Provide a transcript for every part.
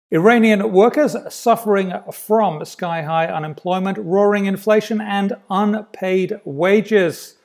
Iranian workers suffering from sky-high unemployment, roaring inflation, and unpaid wages.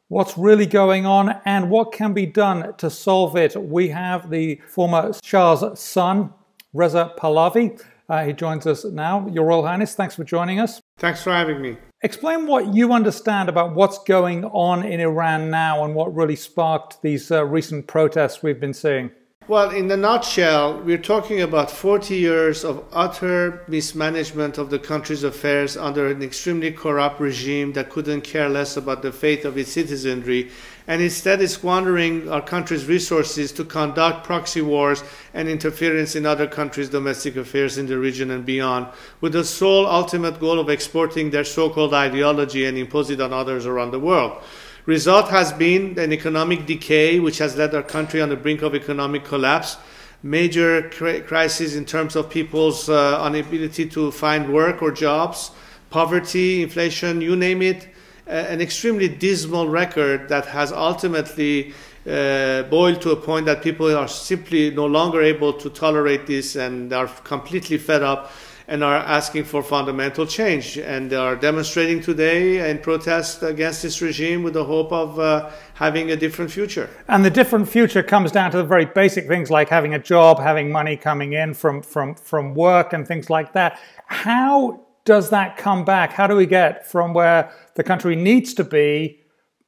What's really going on and what can be done to solve it? We have the former Shah's son, Reza Pahlavi. He joins us now. Your Royal Highness, thanks for joining us. Thanks for having me. Explain what you understand about what's going on in Iran now and what really sparked these recent protests we've been seeing. Well, in a nutshell, we're talking about 40 years of utter mismanagement of the country's affairs under an extremely corrupt regime that couldn't care less about the fate of its citizenry, and instead is squandering our country's resources to conduct proxy wars and interference in other countries' domestic affairs in the region and beyond, with the sole ultimate goal of exporting their so-called ideology and impose it on others around the world. Result has been an economic decay which has led our country on the brink of economic collapse, major crisis in terms of people's inability to find work or jobs, poverty, inflation, you name it, an extremely dismal record that has ultimately boiled to a point that people are simply no longer able to tolerate this and are completely fed up and are asking for fundamental change, and are demonstrating today in protest against this regime with the hope of having a different future. And the different future comes down to the very basic things like having a job, having money coming in from work and things like that. How does that come back? How do we get from where the country needs to be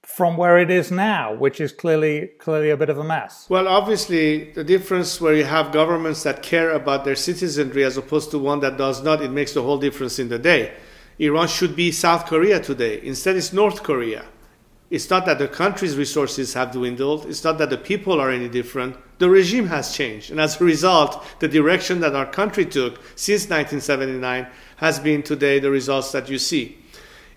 from where it is now, which is clearly a bit of a mess? Well, obviously, the difference where you have governments that care about their citizenry as opposed to one that does not, it makes the whole difference in the day. Iran should be South Korea today. Instead, it's North Korea. It's not that the country's resources have dwindled. It's not that the people are any different. The regime has changed. And as a result, the direction that our country took since 1979 has been today the results that you see.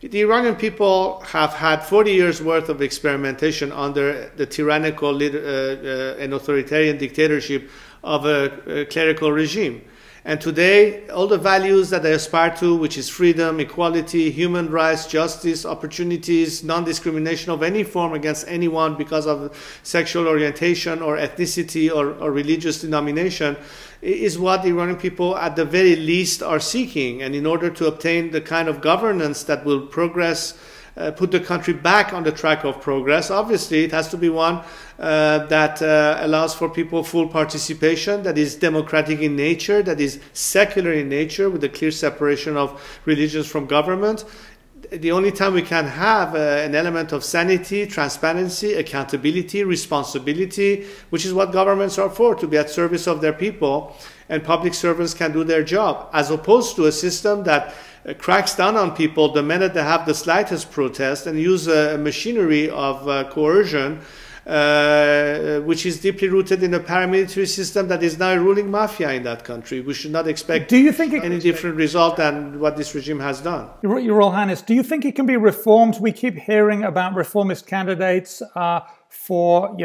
The Iranian people have had 40 years worth of experimentation under the tyrannical and authoritarian dictatorship of a clerical regime. And today, all the values that they aspire to, which is freedom, equality, human rights, justice, opportunities, non-discrimination of any form against anyone because of sexual orientation or ethnicity or religious denomination, is what the Iranian people at the very least are seeking. And in order to obtain the kind of governance that will progress, put the country back on the track of progress, obviously it has to be one that allows for people full participation, that is democratic in nature, that is secular in nature, with a clear separation of religions from government. The only time we can have an element of sanity, transparency, accountability, responsibility, which is what governments are for, to be at service of their people, and public servants can do their job, as opposed to a system that cracks down on people the minute they have the slightest protest and use a machinery of coercion, which is deeply rooted in a paramilitary system that is now a ruling mafia in that country. We should not expect any different result than what this regime has done. Your Royal Highness, do you think it can be reformed? We keep hearing about reformist candidates for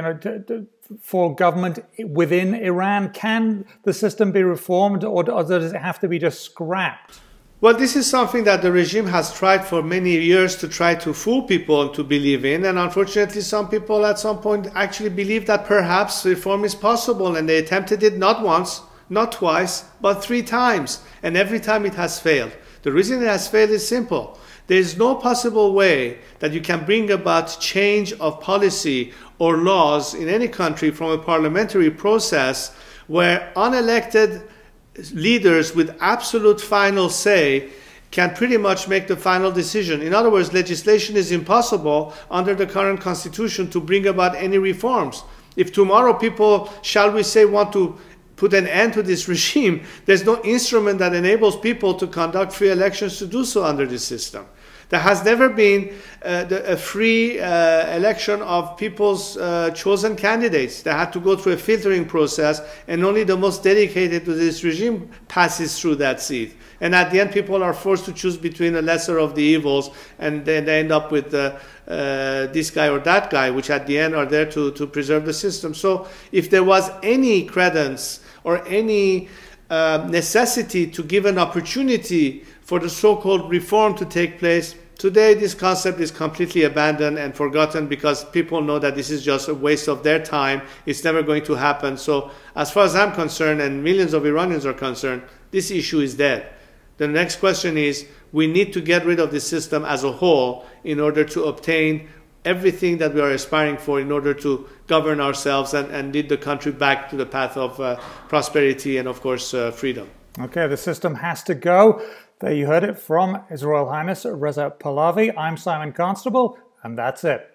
government within Iran. Can the system be reformed, or does it have to be just scrapped? Well, this is something that the regime has tried for many years to try to fool people to believe in. And unfortunately, some people at some point actually believe that perhaps reform is possible. And they attempted it not once, not twice, but 3 times. And every time it has failed. The reason it has failed is simple. There is no possible way that you can bring about change of policy or laws in any country from a parliamentary process where unelected leaders with absolute final say can pretty much make the final decision. In other words, legislation is impossible under the current constitution to bring about any reforms. If tomorrow people, shall we say, want to put an end to this regime, there's no instrument that enables people to conduct free elections to do so under this system. There has never been a free election of people's chosen candidates. They had to go through a filtering process, and only the most dedicated to this regime passes through that seat. And at the end, people are forced to choose between the lesser of the evils, and then they end up with this guy or that guy, which at the end are there to preserve the system. So if there was any credence or any necessity to give an opportunity for the so-called reform to take place, Today, this concept is completely abandoned and forgotten because people know that this is just a waste of their time. It's never going to happen. So as far as I'm concerned, and millions of Iranians are concerned, this issue is dead. The next question is, we need to get rid of the system as a whole in order to obtain everything that we are aspiring for, in order to govern ourselves and lead the country back to the path of prosperity and, of course, freedom. Okay, the system has to go. There you heard it from His Royal Highness Reza Pahlavi. I'm Simon Constable, and that's it.